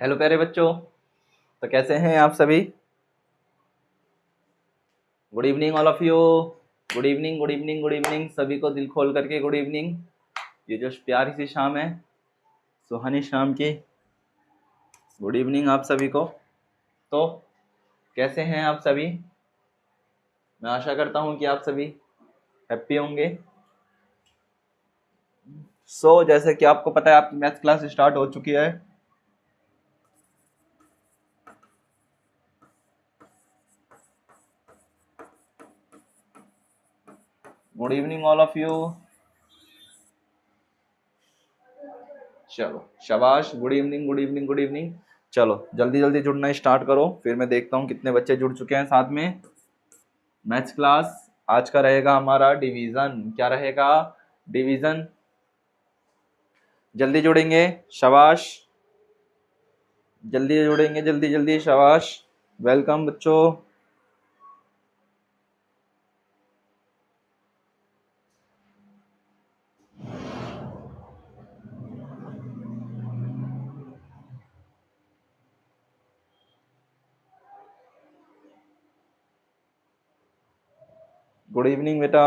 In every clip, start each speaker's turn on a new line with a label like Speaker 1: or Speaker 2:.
Speaker 1: Hello प्यारे बच्चों। तो कैसे हैं आप सभी? Good evening all of you. Good evening, good evening, good evening सभी को दिल खोल करके गुड इवनिंग। ये जो प्यारी सी शाम है, सुहानी शाम की, गुड इवनिंग आप सभी को। तो कैसे हैं आप सभी? मैं आशा करता हूं कि आप सभी हैप्पी होंगे। जैसे कि आपको पता है, आपकी मैथ क्लास स्टार्ट हो चुकी है। Good evening all of you. चलो शाबाश, good evening, good evening, good evening. चलो जल्दी जल्दी जुड़ना स्टार्ट करो, फिर मैं देखता हूँ कितने बच्चे जुड़ चुके हैं साथ में। मैथ्स क्लास आज का रहेगा हमारा डिवीजन। क्या रहेगा? डिवीजन। जल्दी जुड़ेंगे, शाबाश। जल्दी जुड़ेंगे, जल्दी जल्दी, शाबाश। वेलकम बच्चों। गुड इवनिंग बेटा।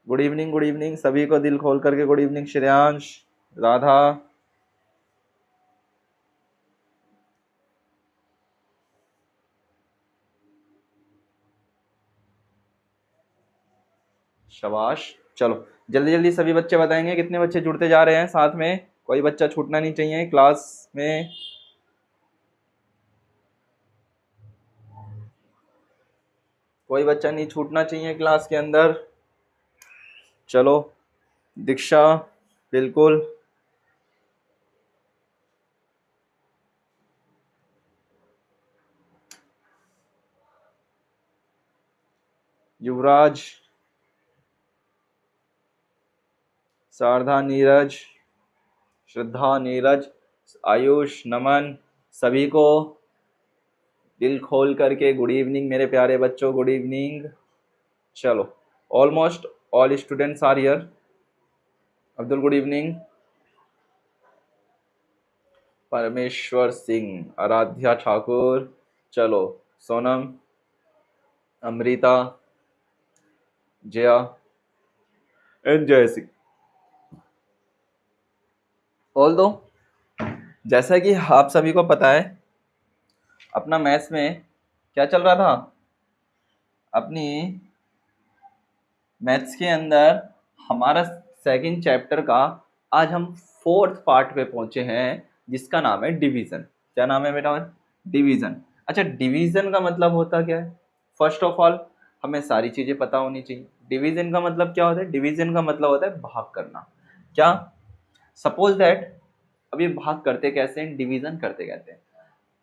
Speaker 1: गुड इवनिंग, गुड इवनिंग सभी को दिल खोल करके गुड इवनिंग। श्रेयांश, राधा, शाबाश। चलो जल्दी जल्दी सभी बच्चे बताएंगे कितने बच्चे जुड़ते जा रहे हैं साथ में। कोई बच्चा छूटना नहीं चाहिए क्लास में। कोई बच्चा नहीं छूटना चाहिए क्लास के अंदर। चलो दीक्षा, बिल्कुल। युवराज, शारदा, नीरज, श्रद्धा, नीरज, आयुष, नमन, सभी को दिल खोल करके गुड इवनिंग मेरे प्यारे बच्चों, गुड इवनिंग। चलो almost all students are here. Abdul good evening. Parmeshwar Singh, Aaradhya Thakur, चलो सोनम, अमृता, जया एंड जय सिंह। ऑल दो, जैसा कि आप सभी को पता है, अपना मैथ्स में क्या चल रहा था? अपनी मैथ्स के अंदर हमारा सेकंड चैप्टर का आज हम फोर्थ पार्ट पे पहुंचे हैं, जिसका नाम है डिवीजन। क्या नाम है बेटा? डिवीजन। अच्छा, डिवीजन का मतलब होता क्या है? फर्स्ट ऑफ ऑल हमें सारी चीजें पता होनी चाहिए। डिवीजन का मतलब क्या होता है? डिवीजन का मतलब होता है भाग करना। क्या? सपोज दैट, अब ये भाग करते कैसे हैं? डिवीजन करते कहते हैं।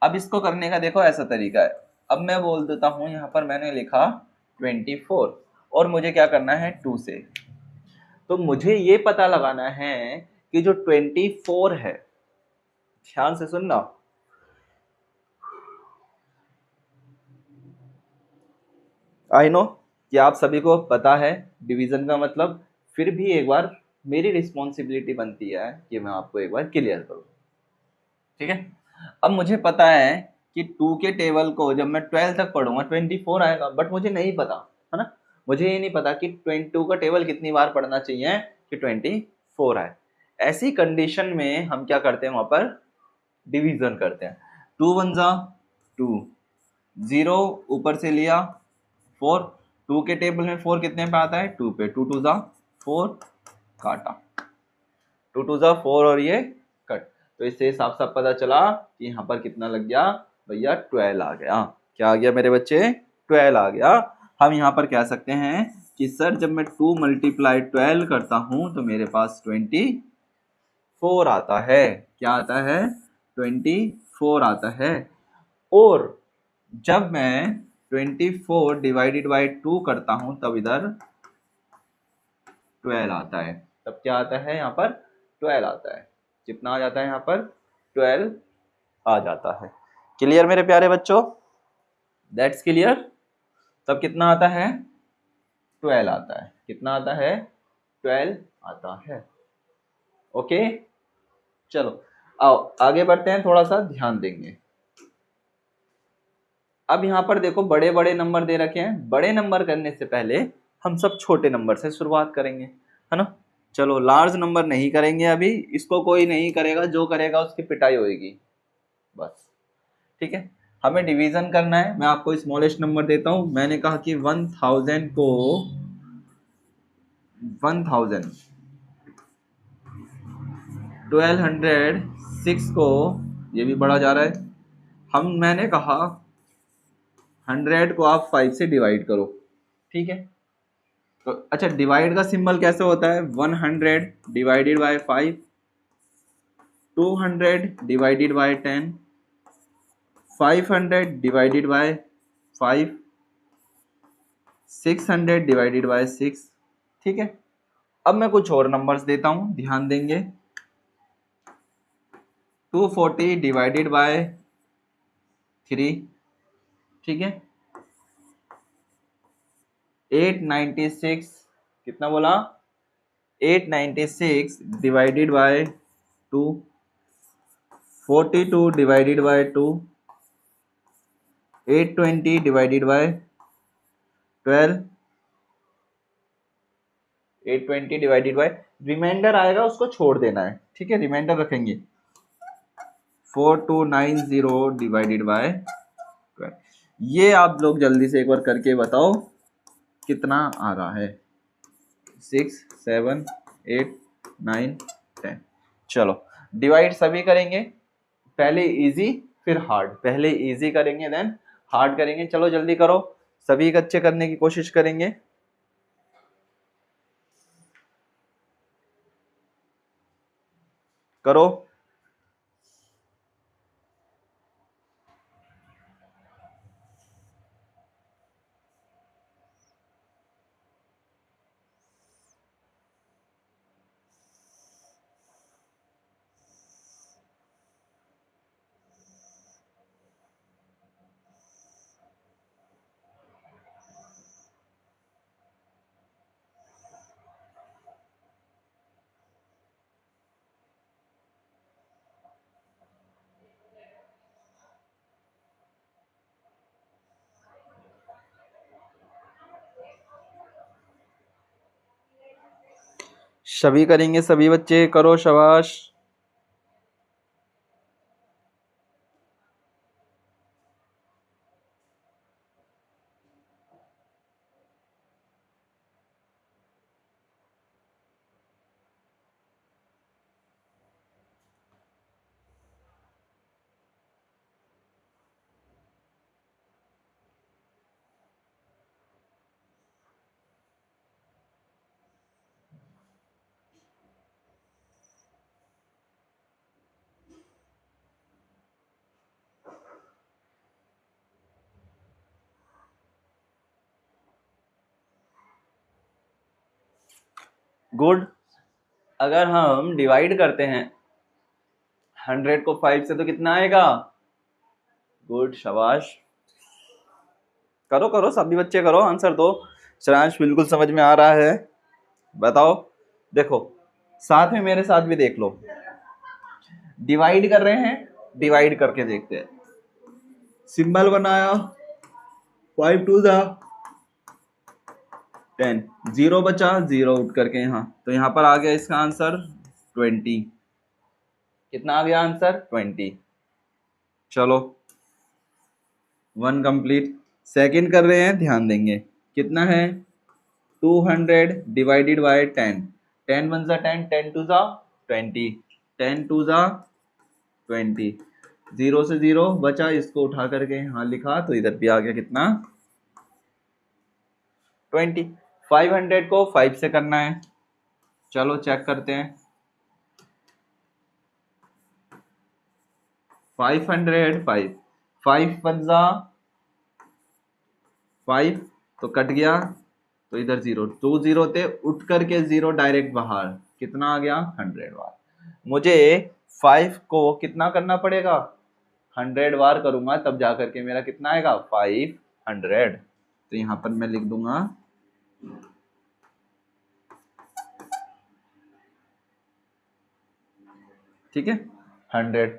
Speaker 1: अब इसको करने का देखो ऐसा तरीका है। अब मैं बोल देता हूं, यहाँ पर मैंने लिखा 24 और मुझे क्या करना है 2 से। तो मुझे ये पता लगाना है कि जो 24 है, ध्यान से सुनना, आई नो कि आप सभी को पता है डिवीजन का मतलब, फिर भी एक बार मेरी रिस्पॉन्सिबिलिटी बनती है कि मैं आपको एक बार क्लियर करूं। ठीक है? अब मुझे पता है कि 2 के टेबल को जब मैं 12 तक पढ़ूंगा 24 आएगा, बट मुझे नहीं पता, है ना? मुझे ये नहीं पता कि 22 का टेबल कितनी बार पढ़ना चाहिए कि 24 आए। ऐसी कंडीशन में हम क्या करते हैं? वहां पर डिवीजन करते हैं। 2 वन जा 2, 0 ऊपर से लिया 4, 2 के टेबल में 4 कितने पे आता है? 2 पे। 2 टू जा 4, काटा, 2 टू जा 4 और ये कट। तो इससे साफ साफ पता चला कि यहाँ पर कितना लग गया भैया? 12 आ गया। क्या आ गया मेरे बच्चे? 12 आ गया। हम यहाँ पर कह सकते हैं कि सर जब मैं 2 मल्टीप्लाई 12 करता हूं तो मेरे पास 24 आता है। क्या आता है? 24 आता है। और जब मैं 24 डिवाइडेड बाई 2 करता हूं तब इधर 12 आता है। तब क्या आता है? यहाँ पर 12 आता है। कितना आ जाता है यहाँ पर? 12 आ जाता है। क्लियर मेरे प्यारे बच्चों? That's clear. तब कितना आता है? 12 आता है। कितना आता है? 12 आता है। ओके, चलो आओ आगे बढ़ते हैं, थोड़ा सा ध्यान देंगे। अब यहाँ पर देखो बड़े बड़े नंबर दे रखे हैं, बड़े नंबर करने से पहले हम सब छोटे नंबर से शुरुआत करेंगे, है ना। चलो लार्ज नंबर नहीं करेंगे अभी, इसको कोई नहीं करेगा, जो करेगा उसकी पिटाई होगी बस, ठीक है। हमें डिवीजन करना है। मैं आपको स्मॉलेस्ट नंबर देता हूं। मैंने कहा कि 1000 को 1000, 1206 को, ये भी बढ़ा जा रहा है। मैंने कहा 100 को आप 5 से डिवाइड करो, ठीक है। तो अच्छा, डिवाइड का सिंबल कैसे होता है? 100 divided by 5, 200 divided by 10, 500 divided by 5, 600 divided by 6, ठीक है। अब मैं कुछ और नंबर्स देता हूं, ध्यान देंगे। 240 डिवाइडेड बाय 3, ठीक है। 896, कितना बोला? 896 divided by 2, 42 divided by 2, 820 divided by 12, 820 divided by, remainder आएगा उसको छोड़ देना है, ठीक है, रिमाइंडर रखेंगे। 4290 डिवाइडेड बाय 12। ये आप लोग जल्दी से एक बार करके बताओ कितना आ रहा है। 6, 7, 8, 9, 10। चलो डिवाइड सभी करेंगे, पहले इजी फिर हार्ड, पहले इजी करेंगे देन हार्ड करेंगे। चलो जल्दी करो, सभी अच्छे करने की कोशिश करेंगे। करो। सभी करेंगे, सभी बच्चे करो, शाबाश। गुड। अगर हम डिवाइड करते हैं 100 को 5 से तो कितना आएगा? गुड, शाबाश। करो करो, सभी बच्चे करो, आंसर दो। श्रेयांश बिल्कुल समझ में आ रहा है, बताओ। देखो साथ में मेरे साथ भी देख लो, डिवाइड कर रहे हैं, डिवाइड करके देखते हैं। सिंबल बनाया, 5 2 जा 10, 0 बचा, 0 उठ करके यहाँ, तो यहाँ पर आ गया इसका आंसर 20। कितना आ गया आंसर? 20। चलो 1 कंप्लीट। सेकंड कर रहे हैं, ध्यान देंगे। कितना है? 200 डिवाइडेड बाय 10, 10 1 जा 10, 10 2 जा 20, 10 2 जा 20, 0 से 0 बचा, इसको उठा करके यहाँ लिखा तो इधर भी आ गया कितना? 20। 500 को 5 से करना है, चलो चेक करते हैं। 500 5, 5 1 जा 5, तो कट गया, तो इधर 0, 2 0 थे, उठ करके 0 डायरेक्ट बाहर, कितना आ गया? 100 बार। मुझे 5 को कितना करना पड़ेगा? 100 बार करूंगा तब जा करके मेरा कितना आएगा? 500। तो यहाँ पर मैं लिख दूंगा ठीक है 100।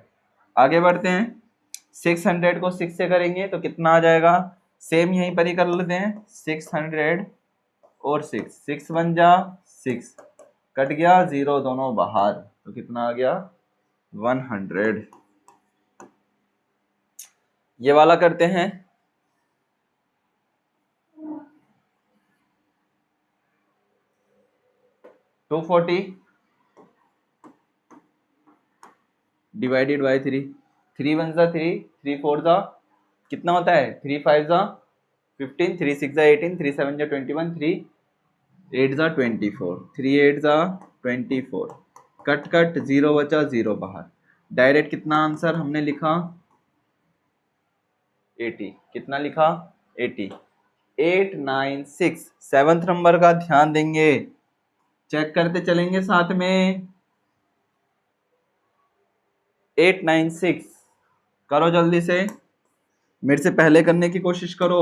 Speaker 1: आगे बढ़ते हैं, 600 को 6 से करेंगे तो कितना आ जाएगा, सेम यहीं पर ही कर लेते हैं, 600 और 6, 6 1 जा 6, कट गया 0 दोनों बाहर, तो कितना आ गया 100। ये वाला करते हैं, 240 डिवाइडेड बाई 3, 3 1 जा 3, 3 4 जा कितना होता है, 3 5 जा 15, 3 6 जा 18, 3 7 जा 21, 3 8 जा 24, 3 8 जा 24, कट कट 0 बचा 0 बाहर, डायरेक्ट कितना आंसर हमने लिखा 80, कितना लिखा 80, 896। सेवंथ नंबर का ध्यान देंगे, चेक करते चलेंगे साथ में, 896 करो जल्दी से, मेरे से पहले करने की कोशिश करो,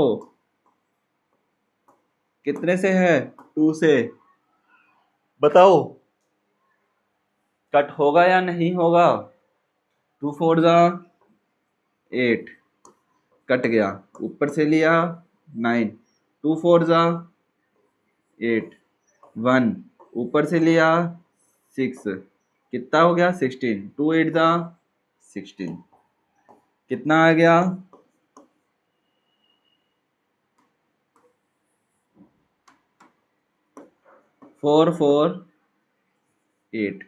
Speaker 1: कितने से है 2 से, बताओ कट होगा या नहीं होगा, 2 4 जा 8, कट गया, ऊपर से लिया 9, 2 4 जा 8, 1 ऊपर से लिया 6, कितना हो गया 16, 2 8 जा 16, कितना आ गया 4 4 8,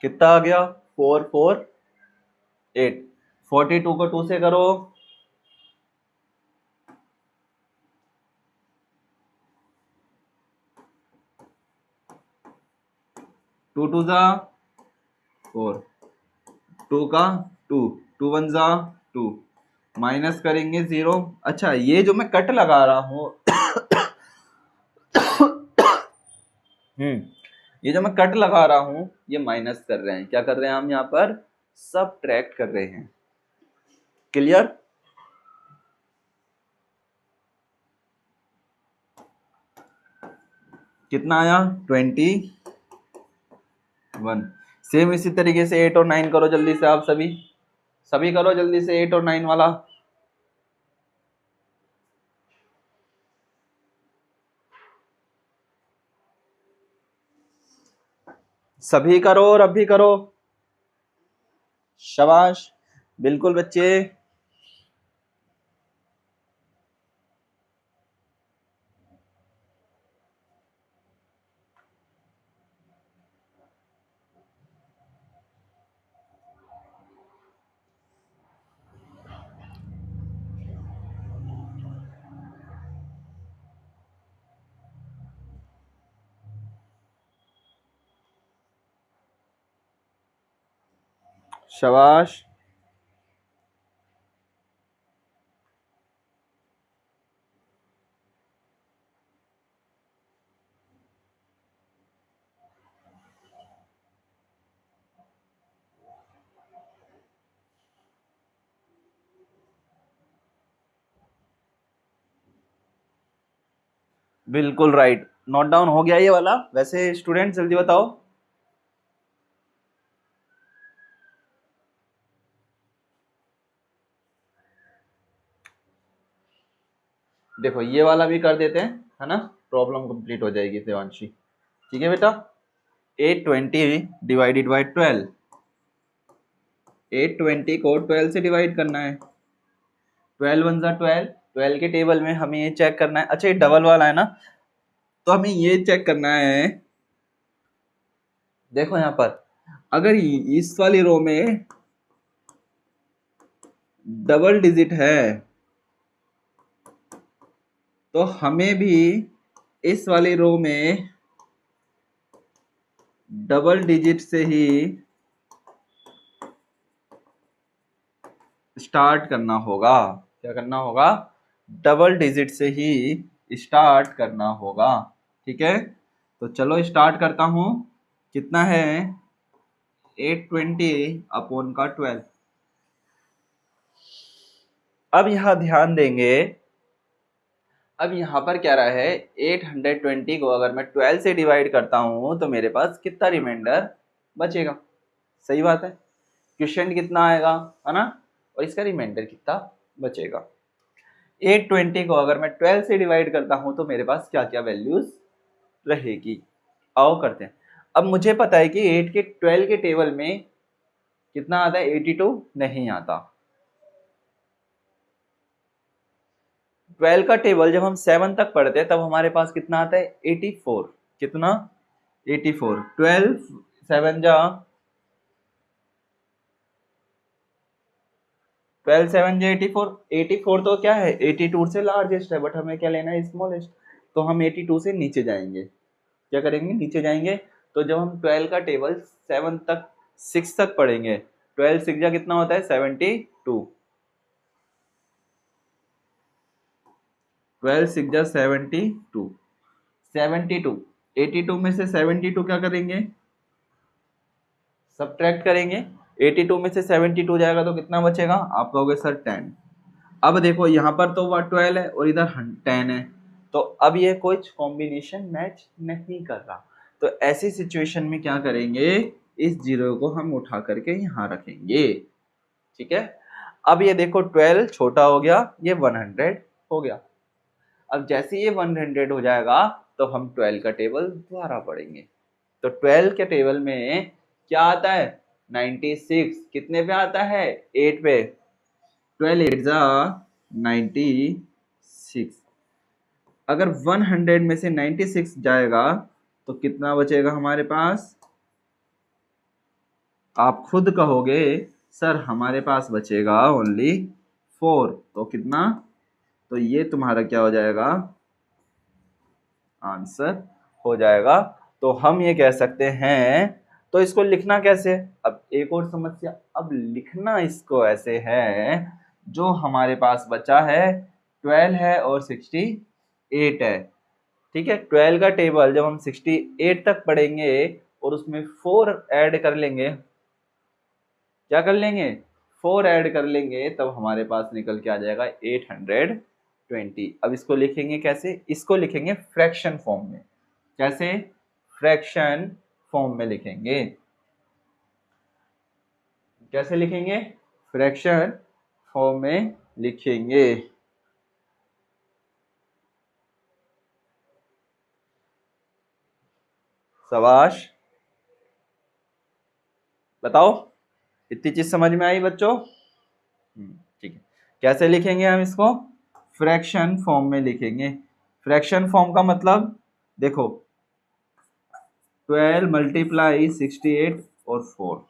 Speaker 1: कितना आ गया 4 4 8, 42 को 2 से करो, 2 2 जा 4, 2 का 2, 2 1 जा 2, माइनस करेंगे 0। अच्छा ये जो मैं कट लगा रहा हूँ ये जो मैं कट लगा रहा हूँ ये माइनस कर रहे हैं, क्या कर रहे हैं हम यहाँ पर, सबट्रैक्ट कर रहे हैं, क्लियर। कितना आया 21। सेम इसी तरीके से 8 और 9 करो जल्दी से, आप सभी करो जल्दी से 8 और 9 वाला, सभी करो और अभी करो, शाबाश बिल्कुल बच्चे। शाबाश बिल्कुल राइट, नोट डाउन हो गया ये वाला। वैसे स्टूडेंट जल्दी बताओ, देखो ये वाला भी कर देते हैं, है ना, प्रॉब्लम कंप्लीट हो जाएगी देवांशी। ठीक है बेटा, 820 डिवाइडेड बाई 12, 820 को 12 से डिवाइड करना है, 12 1 जा 12, 12 के टेबल में हमें ये चेक करना है, अच्छा ये डबल वाला है ना, तो हमें ये चेक करना है, देखो यहाँ पर अगर इस वाली रो में डबल डिजिट है तो हमें भी इस वाली रो में डबल डिजिट से ही स्टार्ट करना होगा। क्या करना होगा, डबल डिजिट से ही स्टार्ट करना होगा। ठीक है, तो चलो स्टार्ट करता हूं, कितना है 820 अपॉन का 12। अब यहां ध्यान देंगे, अब यहां पर क्या रहा है, 820 को अगर मैं 12 से डिवाइड करता हूं तो मेरे पास कितना रिमाइंडर बचेगा, सही बात है। क्वेश्चन कितना आएगा, है ना, और इसका रिमाइंडर कितना बचेगा। 820 को अगर मैं 12 से डिवाइड करता हूं तो मेरे पास क्या क्या वैल्यूज रहेगी। आओ करते हैं। अब मुझे पता है कि 8 के 12 के टेबल में कितना आता है, 82 नहीं आता। 12 का टेबल जब हम 7 तक पढ़ते हैं तब हमारे पास कितना आता है, 84। कितना, 84। 12 7 जा 12 7 जे 84। 84 तो क्या है, 82 से लार्जेस्ट है, बट हमें क्या लेना है, स्मॉलेस्ट। तो हम 82 से नीचे जाएंगे, क्या करेंगे, नीचे जाएंगे। तो जब हम 12 का टेबल 7 तक 6 तक पढ़ेंगे, 12 6 जा कितना होता है, 72। 12 6 जा 72। 72 82 में से 72 क्या करेंगे, सब्ट्रैक्ट करेंगे। 82 में से 72 जाएगा तो कितना बचेगा, आप कहोगे सर 10। अब देखो यहाँ पर तो 12 है और इधर 10 है, तो अब ये कुछ कॉम्बिनेशन मैच नहीं कर रहा। तो ऐसी सिचुएशन में क्या करेंगे, इस जीरो को हम उठा करके यहाँ रखेंगे। ठीक है, अब ये देखो 12 छोटा हो गया, ये 100 हो गया। अब जैसे ये 100 हो जाएगा तो हम 12 का टेबल दोबारा पढ़ेंगे। तो 12 के टेबल में क्या आता है, 96। कितने पे आता है, 8 पे। 12 8 जा 96। अगर 100 में से 96 जाएगा तो कितना बचेगा हमारे पास, आप खुद कहोगे सर हमारे पास बचेगा ओनली 4। तो कितना, तो ये तुम्हारा क्या हो जाएगा, आंसर हो जाएगा। तो हम ये कह सकते हैं। तो इसको लिखना कैसे, अब एक और समस्या। अब लिखना इसको ऐसे है, जो हमारे पास बचा है 12 है और 68 है। ठीक है, 12 का टेबल जब हम 68 तक पढ़ेंगे और उसमें 4 ऐड कर लेंगे, क्या कर लेंगे, 4 ऐड कर लेंगे, तब हमारे पास निकल के आ जाएगा 820। अब इसको लिखेंगे कैसे, इसको लिखेंगे फ्रैक्शन फॉर्म में। कैसे, फ्रैक्शन फॉर्म में लिखेंगे। कैसे लिखेंगे, फ्रैक्शन फॉर्म में लिखेंगे। शाबाश, बताओ इतनी चीज समझ में आई बच्चों। ठीक है, कैसे लिखेंगे हम इसको, फ्रैक्शन फॉर्म में लिखेंगे। फ्रैक्शन फॉर्म का मतलब देखो, 12 मल्टीप्लाई 68 और 4,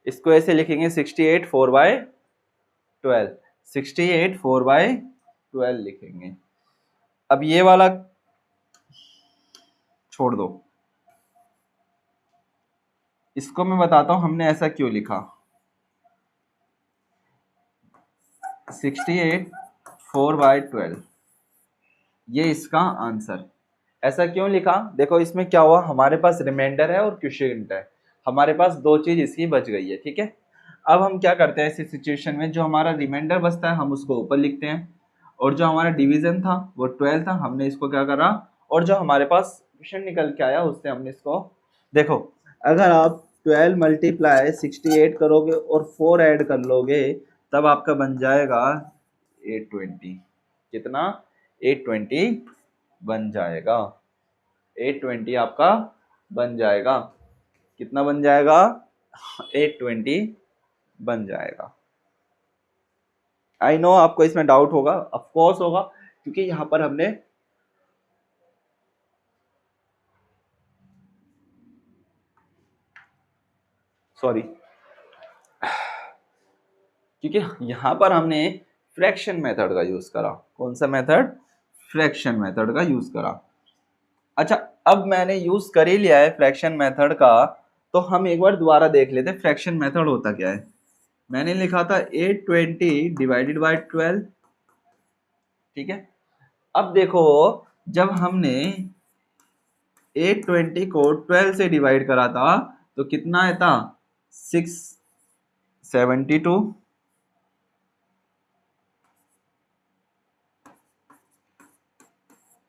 Speaker 1: इसको ऐसे लिखेंगे 68 4 बाय 12। 68 4 बाय 12 लिखेंगे। अब ये वाला छोड़ दो, इसको मैं बताता हूं हमने ऐसा क्यों लिखा। 68 4 बाय 12 ये इसका आंसर। ऐसा क्यों लिखा, देखो इसमें क्या हुआ, हमारे पास रिमाइंडर है और क्वोशिएंट है, हमारे पास दो चीज इसकी बच गई है। ठीक है, अब हम क्या करते हैं ऐसी सिचुएशन में, जो हमारा रिमाइंडर बचता है हम उसको ऊपर लिखते हैं, और जो हमारा डिवीजन था वो 12 था, हमने इसको क्या करा, और जो हमारे पास क्वेश्चन निकल के आया उससे हमने इसको, देखो अगर आप 12 मल्टीप्लाई 68 करोगे और 4 ऐड कर लोगे तब आपका बन जाएगा 820। कितना, 820 बन जाएगा। 820 आपका बन जाएगा। कितना बन जाएगा, 820 बन जाएगा। आई नो आपको इसमें डाउट होगा, ऑफ कोर्स होगा, क्योंकि यहां पर हमने सॉरी क्योंकि यहां पर हमने फ्रैक्शन मेथड का यूज करा। कौन सा मेथड, फ्रैक्शन मेथड का यूज करा। अच्छा, अब मैंने यूज कर ही लिया है फ्रैक्शन मेथड का, तो हम एक बार दोबारा देख लेते हैं फ्रैक्शन मेथड होता क्या है। मैंने लिखा था 820 डिवाइडेड बाय 12। ठीक है, अब देखो जब हमने 820 को 12 से डिवाइड करा था तो कितना आया था, 672।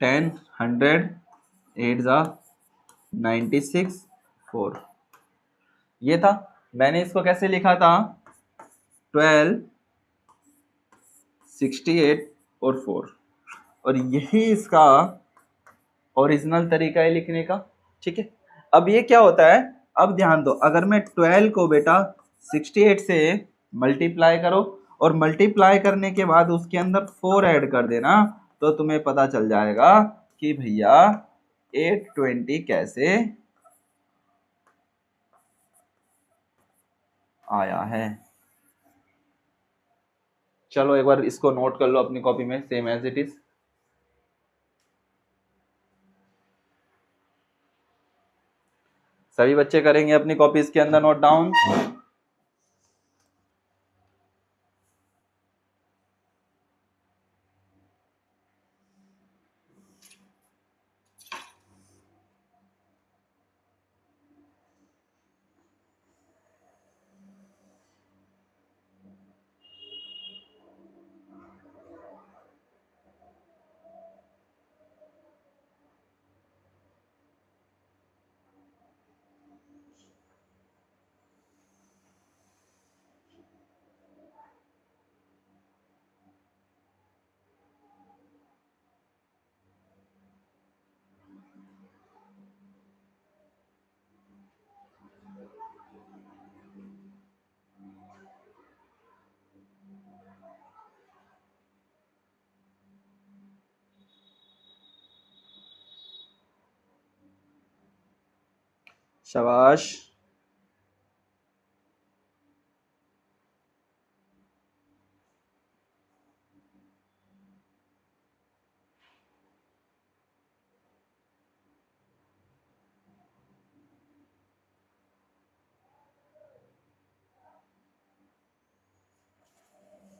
Speaker 1: 10 100 8 जा 96 4 ये था। मैंने इसको कैसे लिखा था, 12, 68 और 4, और यही इसका ओरिजिनल तरीका है लिखने का। ठीक है, अब ये क्या होता है, अब ध्यान दो, अगर मैं 12 को बेटा 68 से मल्टीप्लाई करो और मल्टीप्लाई करने के बाद उसके अंदर 4 ऐड कर देना, तो तुम्हें पता चल जाएगा कि भैया 820 कैसे आया है। चलो एक बार इसको नोट कर लो अपनी कॉपी में, सेम एज इट इज। सभी बच्चे करेंगे अपनी कॉपीज के अंदर नोट डाउन। शाबाश।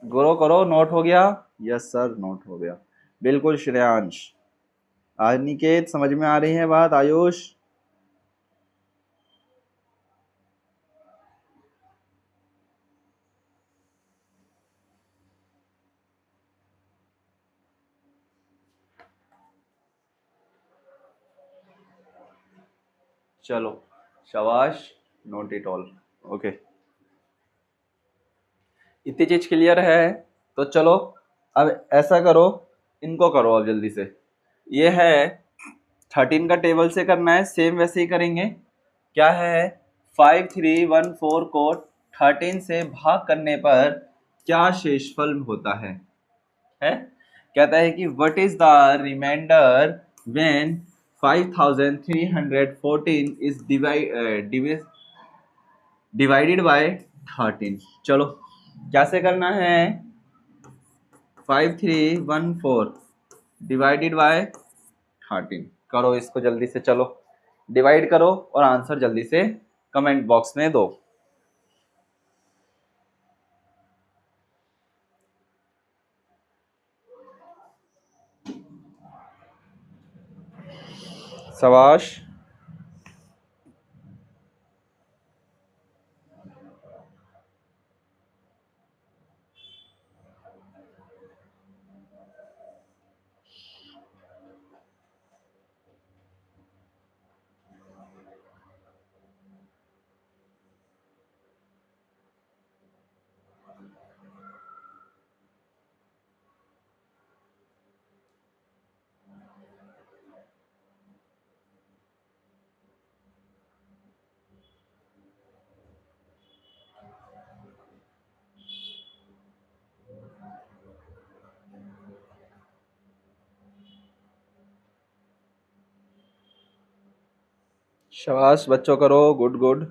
Speaker 1: करो करो, नोट हो गया। यस सर, नोट हो गया बिल्कुल श्रेयांश। अनिकेत समझ में आ रही है बात? आयुष? चलो शाबाश, नोट इट ऑल। ओके, इतनी चीज क्लियर है। तो चलो अब ऐसा करो, इनको करो अब जल्दी से। ये है 13 का टेबल से करना है, सेम वैसे ही करेंगे। क्या है, 5314 को 13 से भाग करने पर क्या शेषफल होता है? कहता है कि what is the remainder when 5314 is divided by 13। चलो कैसे करना है, 5314 डिवाइडेड बाय 13। करो इसको जल्दी से, चलो डिवाइड करो और आंसर जल्दी से कमेंट बॉक्स में दो। शाबाश। शाबाश बच्चों, करो, गुड गुड।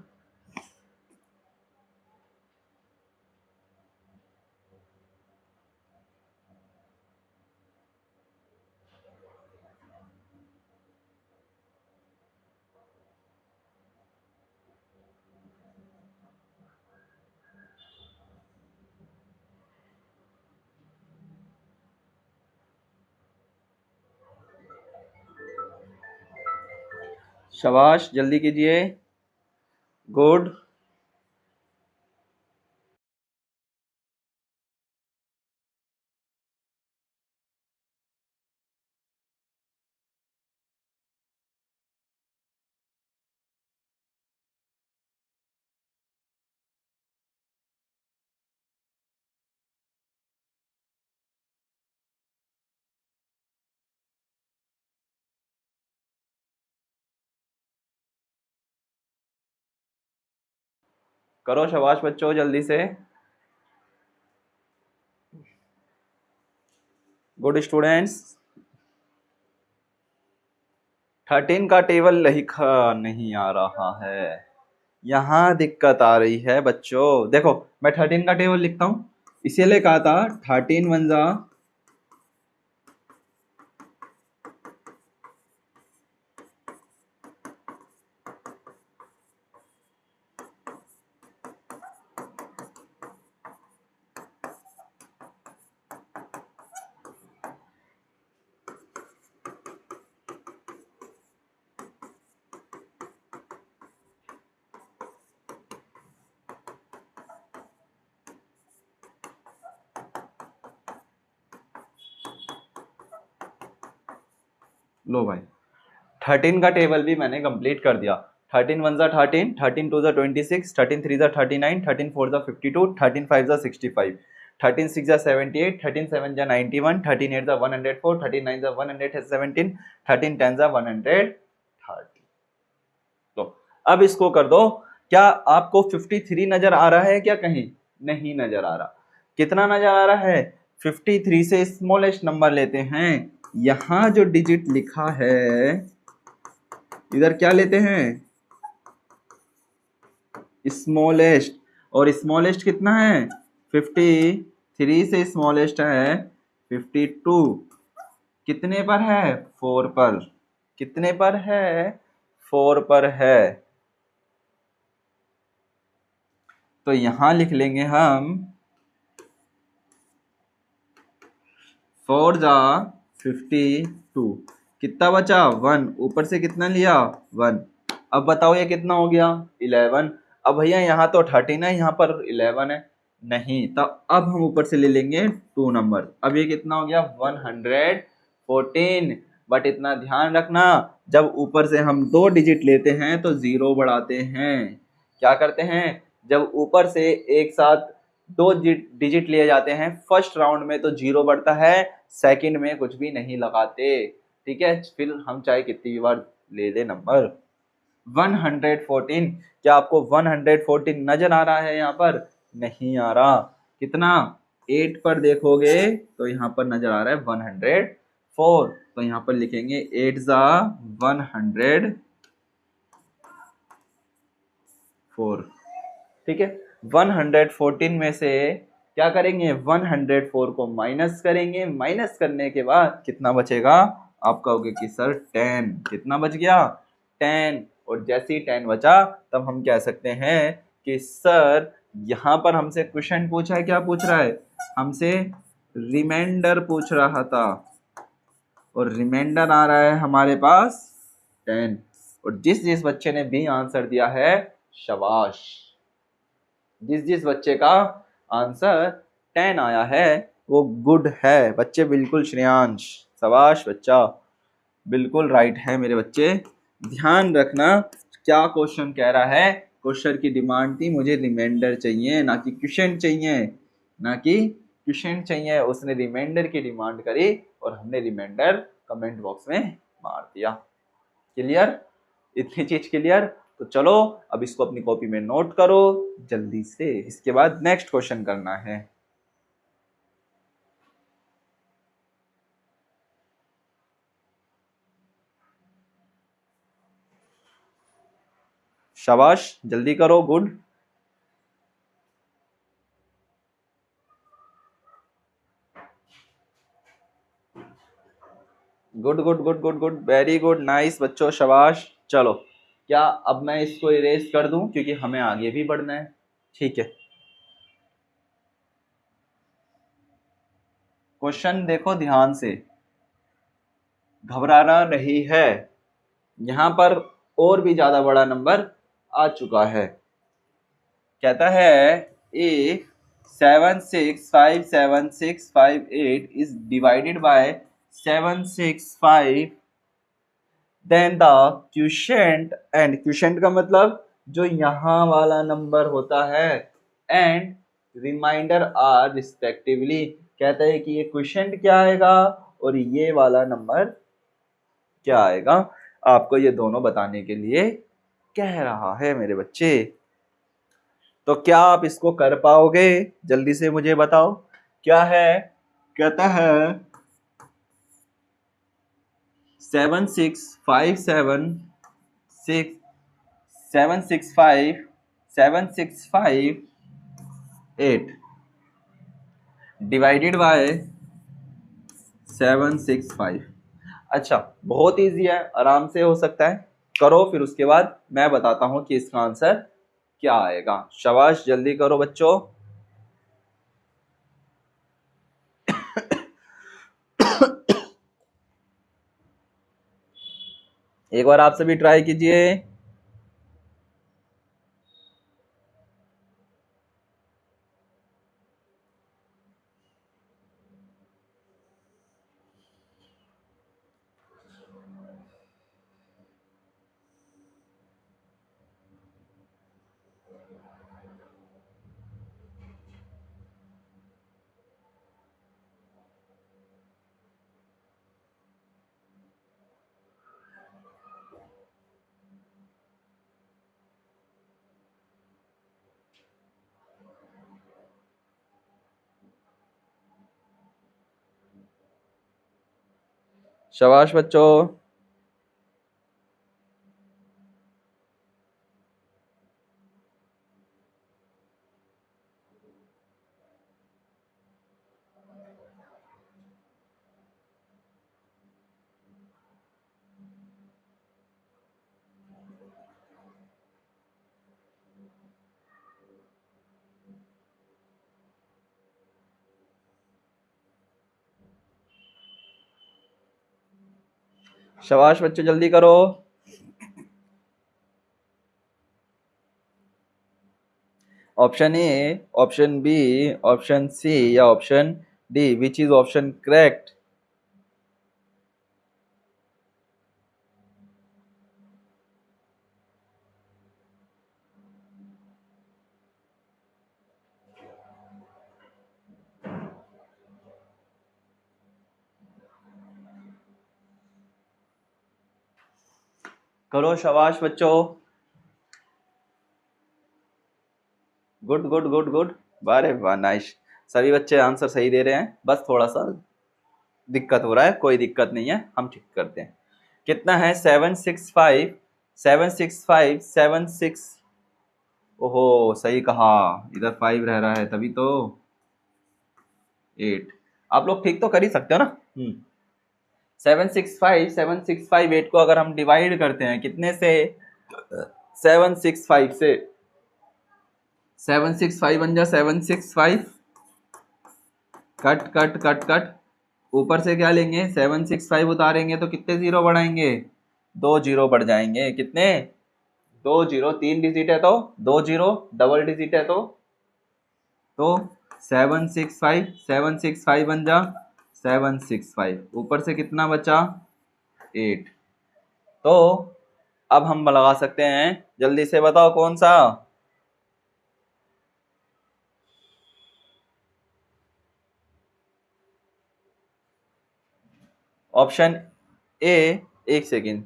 Speaker 1: शाबाश, जल्दी कीजिए, गुड। करो शाबाश बच्चों जल्दी से। Good students. 13 का टेबल लिखा नहीं आ रहा है, यहाँ दिक्कत आ रही है बच्चों। देखो मैं 13 का टेबल लिखता हूँ, इसीलिए कहा था 13 वन जा, लो भाई 13 का टेबल भी मैंने कंप्लीट कर दिया। 13 वन जा 13, 13 टू जा 26, 13 थ्री जा 39, 13 फोर जा 52, 13 फाइव जा 65, 13 सिक्स जा 78, 13 सेवन जा 91, 13 एट जा 104, 13 नाइन जा 117, 13 टेन जा 130। तो अब इसको कर दो। क्या आपको 53 नजर आ रहा है क्या? कहीं नहीं नजर आ रहा। कितना नजर आ रहा है? 53 से स्मॉलेस्ट नंबर लेते हैं। यहां जो डिजिट लिखा है इधर क्या लेते हैं? स्मॉलेस्ट। और स्मॉलेस्ट कितना है? 53 से स्मॉलेस्ट है 52। कितने पर है? 4 पर। कितने पर है? 4 पर है। तो यहां लिख लेंगे हम 4 जा 52। कितना बचा? 1। ऊपर से कितना लिया? 1। अब बताओ ये कितना हो गया? 11। अब भैया यहाँ तो 13 है, यहाँ पर 11 है। नहीं, तो अब हम ऊपर से ले लेंगे 2 नंबर। अब ये कितना हो गया? 114। बट इतना ध्यान रखना, जब ऊपर से हम 2 डिजिट लेते हैं तो 0 बढ़ाते हैं। क्या करते हैं? जब ऊपर से एक साथ 2 डिजिट लिए जाते हैं फर्स्ट राउंड में तो 0 बढ़ता है, सेकंड में कुछ भी नहीं लगाते। ठीक है, फिर हम चाहे कितनी बार ले ले नंबर। 114। क्या आपको 114 नजर आ रहा है? यहाँ पर नहीं आ रहा। कितना? 8 पर देखोगे तो यहाँ पर नजर आ रहा है 104। तो यहाँ पर लिखेंगे 8 जा 104। ठीक है, 114 में से क्या करेंगे? 104 को माइनस करेंगे। माइनस करने के बाद कितना बचेगा? आप कहोगे कि सर 10। कितना बच गया? 10। और जैसे ही 10 बचा तब हम कह सकते हैं कि सर यहाँ पर हमसे क्वेश्चन पूछा है। क्या पूछ रहा है हमसे? रिमाइंडर पूछ रहा था, और रिमाइंडर आ रहा है हमारे पास 10। और जिस जिस बच्चे ने भी आंसर दिया है, शाबाश। जिस जिस बच्चे का आंसर 10 आया है वो गुड है बच्चे। बिल्कुल श्रेयांश, शाबाश बच्चा, बिल्कुल राइट है मेरे बच्चे। ध्यान रखना क्या क्वेश्चन कह रहा है। क्वेश्चन की डिमांड थी मुझे रिमाइंडर चाहिए, ना कि क्वेश्चन चाहिए, ना कि क्वेश्चन चाहिए। उसने रिमाइंडर की डिमांड करी और हमने रिमाइंडर कमेंट बॉक्स में मार दिया। क्लियर? इतनी चीज क्लियर? तो चलो अब इसको अपनी कॉपी में नोट करो जल्दी से, इसके बाद नेक्स्ट क्वेश्चन करना है। शाबाश, जल्दी करो। Good good good good good good, very good, nice बच्चों, शाबाश। चलो, क्या अब मैं इसको इरेज कर दूं क्योंकि हमें आगे भी बढ़ना है? ठीक है, क्वेश्चन देखो ध्यान से, घबराना नहीं है। यहां पर और भी ज्यादा बड़ा नंबर आ चुका है। कहता है ए 765768 is divided by 765, then the quotient, and quotient का मतलब जो यहाँ वाला नंबर होता है, and रिमाइंडर आर रिस्पेक्टिवली। कहता है कि ये क्वोशिएंट क्या आएगा और ये वाला नंबर क्या आएगा। आपको ये दोनों बताने के लिए कह रहा है मेरे बच्चे। तो क्या आप इसको कर पाओगे? जल्दी से मुझे बताओ। क्या है? कहता है 765 डिवाइडेड बाय 765। अच्छा, बहुत इजी है, आराम से हो सकता है। करो, फिर उसके बाद मैं बताता हूं कि इसका आंसर क्या आएगा। शाबाश, जल्दी करो बच्चों। एक बार आप सभी ट्राई कीजिए। शाबाश बच्चों। शाबाश बच्चों, जल्दी करो। Option A, option B, option C या option D, which is option correct? करो, शाबाश बच्चों। Good good good good. वाह वाह, नाइस। सभी बच्चे आंसर सही दे रहे हैं, बस थोड़ा सा दिक्कत हो रहा है, कोई दिक्कत नहीं है, हम ठीक करते हैं। कितना है? 765, 765, 76। ओहो, सही कहा। इधर 5 रह रहा है तभी तो। 8। आप लोग ठीक तो कर ही सकते हो ना? 765 को अगर हम डिवाइड करते हैं कितने से? 765 से। 765 बन जा 765। Cut cut cut cut. ऊपर से क्या लेंगे? 765 उतारेंगे तो कितने जीरो बढ़ाएंगे? 2 जीरो बढ़ जाएंगे। कितने? 2 जीरो। 3 डिजिट है तो 2 जीरो, डबल डिजिट है तो 765, 765 बन जा 765। ऊपर से कितना बचा? 8। तो अब हम लगा सकते हैं, जल्दी से बताओ कौन सा? Option A. एक सेकेंड,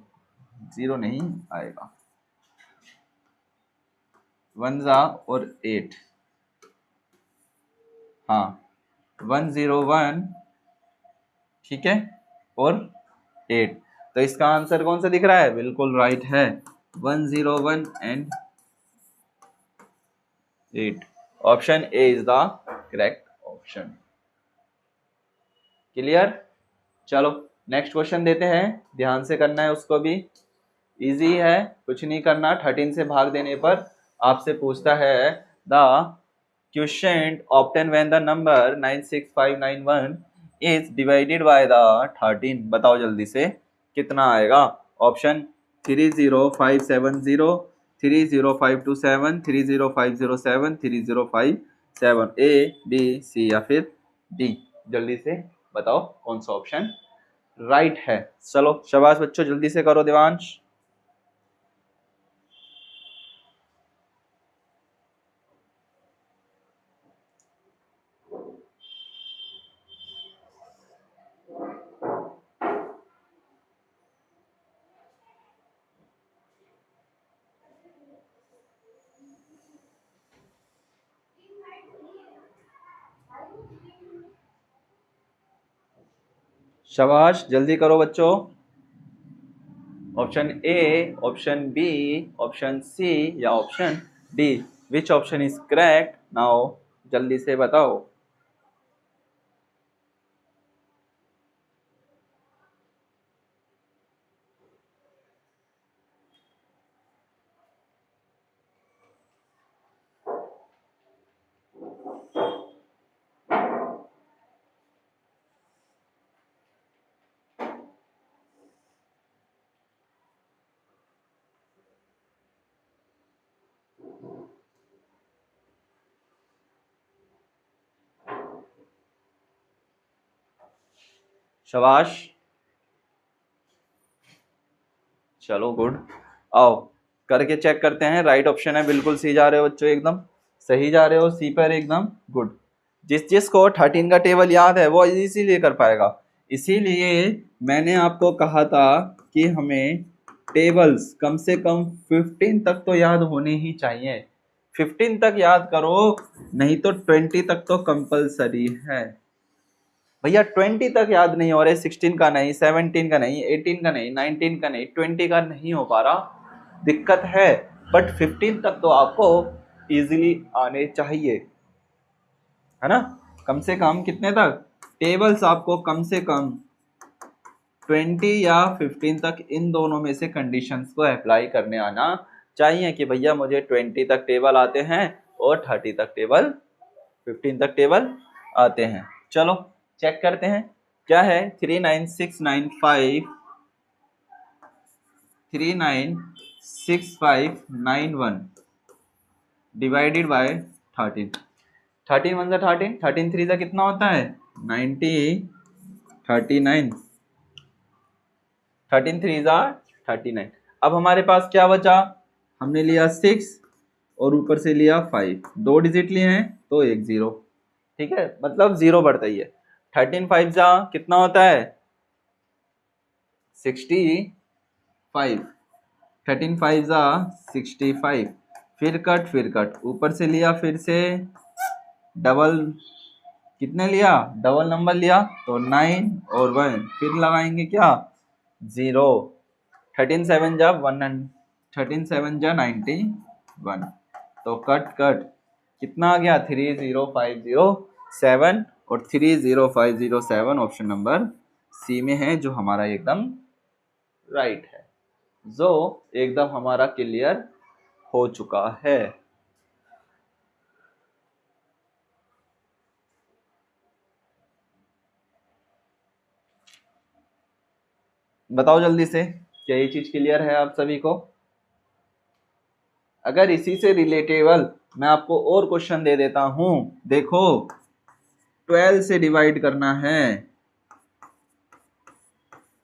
Speaker 1: जीरो नहीं आएगा। 1 जा और 8। हाँ, 101, ठीक है, और 8। तो इसका आंसर कौन सा दिख रहा है? बिल्कुल राइट है, 101 and 8। Option A is the correct option. Clear? चलो नेक्स्ट क्वेश्चन देते हैं, ध्यान से करना है उसको भी। इजी है, कुछ नहीं करना। 13 से भाग देने पर आपसे पूछता है the question obtain when the number 96591 is divided by the 13। बताओ जल्दी से कितना आएगा? ऑप्शन 30570, 30527, 30507, 3057, ए, बी, सी या फिर डी। जल्दी से बताओ कौन सा ऑप्शन राइट है। चलो शाबाश बच्चों, जल्दी से करो देवांश। शाबाश, जल्दी करो बच्चों। Option A, option B, option C या option D, which option is correct now? जल्दी से बताओ। शाबाश, चलो गुड। आओ करके चेक करते हैं। राइट ऑप्शन है, बिल्कुल सी जा रहे हो बच्चों, एकदम सही जा रहे हो, सी पर एकदम गुड। जिस जिसको 13 का टेबल याद है वो इसीलिए कर पाएगा। इसीलिए मैंने आपको कहा था कि हमें टेबल्स कम से कम 15 तक तो याद होने ही चाहिए। 15 तक याद करो, नहीं तो 20 तक तो कंपलसरी है। भैया 20 तक याद नहीं हो रहे, 16 का नहीं, 17 का नहीं, 18 का नहीं, 19 का नहीं, 20 का नहीं हो पा रहा, दिक्कत है। बट 15 तक तो आपको इजीली आने चाहिए, है ना? कम से कम कितने तक टेबल्स आपको कम से कम 20 या 15 तक, इन दोनों में से कंडीशंस को अप्लाई करने आना चाहिए कि भैया मुझे 20 तक टेबल आते हैं और 30 तक टेबल, 15 तक टेबल आते हैं। चलो चेक करते हैं क्या है। 396591 डिवाइडेड बाय 13। 13 वन जा 13, 13 थ्री जा कितना होता है 90, 39, 13 थ्री जा 39। अब हमारे पास क्या बचा, हमने लिया 6 और ऊपर से लिया 5, 2 डिजिट लिए हैं तो एक 0, ठीक है, मतलब 0 बढ़ता ही है। 13 5 जा कितना होता है 65, 13 5 जा 65, फिर कट ऊपर से लिया, फिर से डबल, कितने लिया डबल नंबर लिया तो 9 और 1, फिर लगाएंगे क्या 0। 13 7 जा 1, 13 7 जा 91, तो कट कट कितना आ गया 30507, और 30507 ऑप्शन नंबर सी में है, जो हमारा एकदम राइट है, जो एकदम हमारा क्लियर हो चुका है। बताओ जल्दी से, क्या ये चीज क्लियर है आप सभी को? अगर इसी से रिलेटेबल मैं आपको और क्वेश्चन दे देता हूं, देखो 12 से डिवाइड करना है,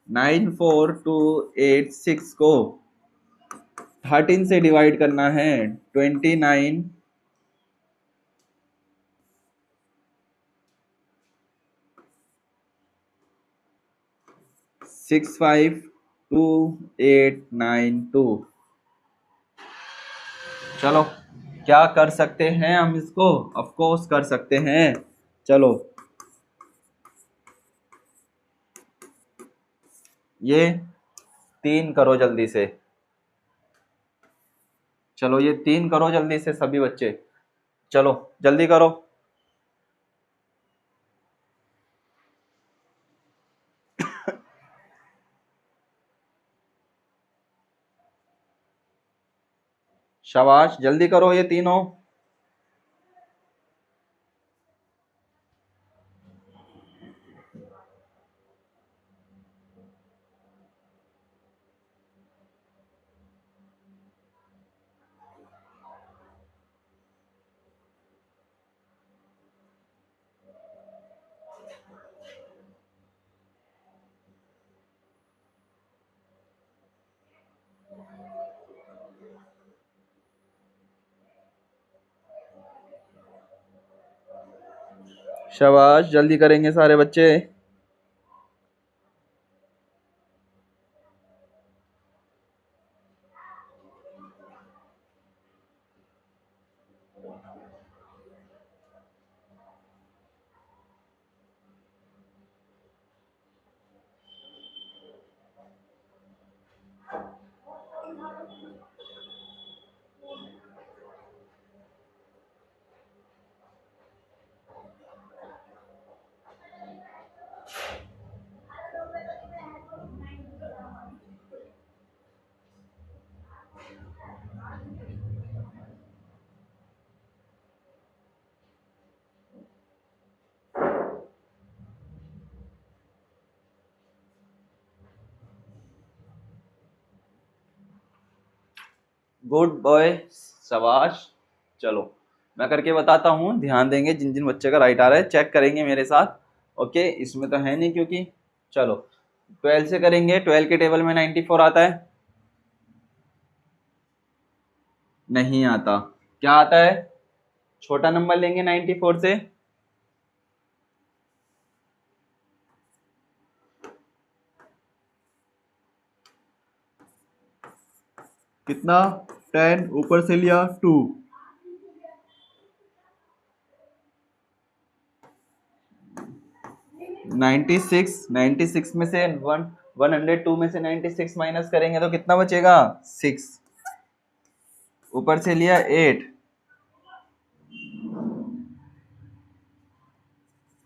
Speaker 1: 94286 को 13 से डिवाइड करना है, 29, 652892। चलो क्या कर सकते हैं हम इसको, ऑफ कोर्स कर सकते हैं। चलो ये 3 करो जल्दी से, चलो ये 3 करो जल्दी से सभी बच्चे, चलो जल्दी करो। शाबाश, जल्दी करो ये तीनों। शाबाश, जल्दी करेंगे सारे बच्चे। गुड बॉय, शाबाश। चलो मैं करके बताता हूँ, ध्यान देंगे, जिन जिन बच्चे का राइट आ रहा है चेक करेंगे मेरे साथ। ओके, इसमें तो है नहीं क्योंकि, चलो 12 से करेंगे। 12 के टेबल में 94 आता है? नहीं आता। क्या आता है? छोटा नंबर लेंगे 94 से। कितना? 10, ऊपर से लिया 2। 96 में से 102 में से 96 माइनस करेंगे तो कितना बचेगा? 6। ऊपर से लिया 8,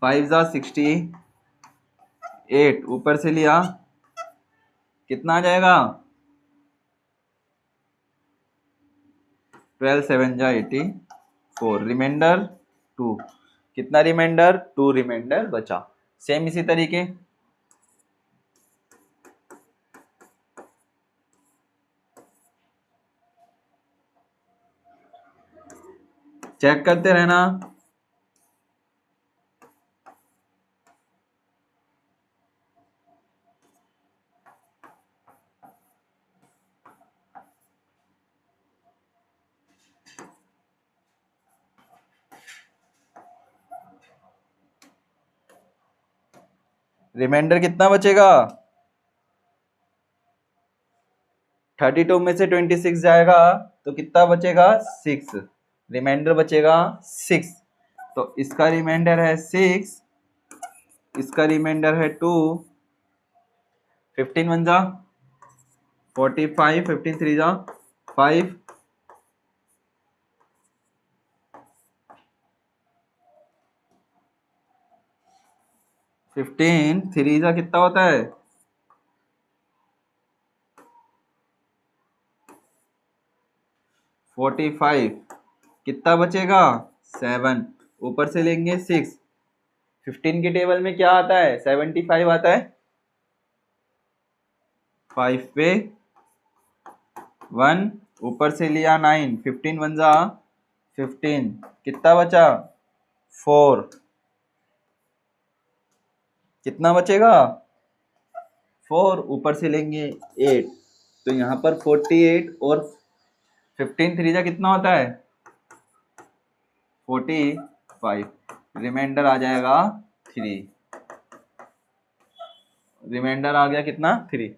Speaker 1: 5 जा 68, ऊपर से लिया कितना आ जाएगा? 12 7 जा 84, रिमाइंडर 2। कितना रिमाइंडर? 2 रिमाइंडर बचा। सेम इसी तरीके चेक करते रहना। रिमाइंडर कितना बचेगा? 32 में से 26 जाएगा तो कितना बचेगा? 6। रिमाइंडर बचेगा 6। तो इसका रिमाइंडर है 6, इसका रिमाइंडर है 2। 15 1 जा 45, 15 3 जा 5, 15 3 जा कितना होता है? 45। कितना बचेगा? 7। ऊपर से लेंगे 6। 15 के टेबल में क्या आता है? 75 आता है। 5 पे 1, ऊपर से लिया 9। 15 1 जा 15, कितना बचा? 4। कितना बचेगा? 4, ऊपर से लेंगे 8। तो यहाँ पर 48 और 15 3 जा कितना होता है? 45। रिमाइंडर आ जाएगा 3। रिमाइंडर आ गया कितना? 3।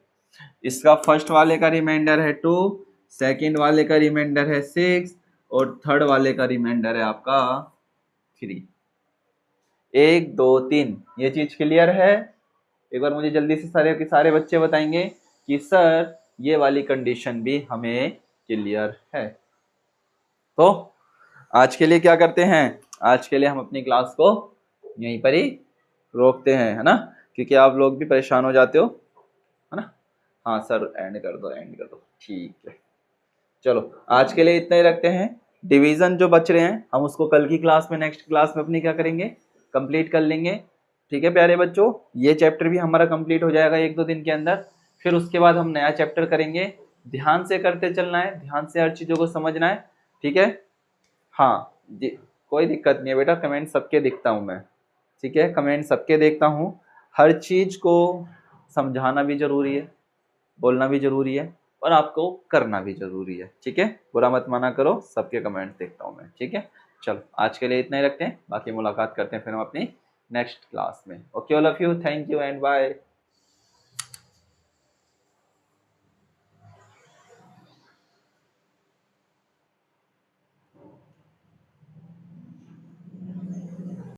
Speaker 1: इसका फर्स्ट वाले का रिमाइंडर है 2, सेकंड वाले का रिमाइंडर है 6 और थर्ड वाले का रिमाइंडर है आपका 3। 1 2 3, ये चीज क्लियर है? एक बार मुझे जल्दी से सारे के सारे बच्चे बताएंगे कि सर ये वाली कंडीशन भी हमें क्लियर है। तो आज के लिए क्या करते हैं? आज के लिए हम अपनी क्लास को यहीं पर ही रोकते हैं, है ना, क्योंकि आप लोग भी परेशान हो जाते हो, है ना। हाँ सर, एंड कर दो, एंड कर दो, ठीक है। चलो आज के लिए इतना ही रखते हैं। डिवीजन जो बच रहे हैं हम उसको कल की क्लास में, नेक्स्ट क्लास में अपनी क्या करेंगे? कंप्लीट कर लेंगे। ठीक है प्यारे बच्चों, ये चैप्टर भी हमारा कंप्लीट हो जाएगा 1-2 दिन के अंदर। फिर उसके बाद हम नया चैप्टर करेंगे। ध्यान से करते चलना है, ध्यान से हर चीज़ों को समझना है, ठीक है। हाँ जी, कोई दिक्कत नहीं है बेटा, कमेंट सबके देखता हूँ मैं, ठीक है, कमेंट सबके देखता हूँ। हर चीज़ को समझाना भी ज़रूरी है, बोलना भी ज़रूरी है और आपको करना भी ज़रूरी है, ठीक है। बुरा मत माना करो, सबके कमेंट देखता हूँ मैं, ठीक है। चलो आज के लिए इतना ही रखते हैं, बाकी मुलाकात करते हैं फिर हम अपनी नेक्स्ट क्लास में। Okay all of you, thank you and bye.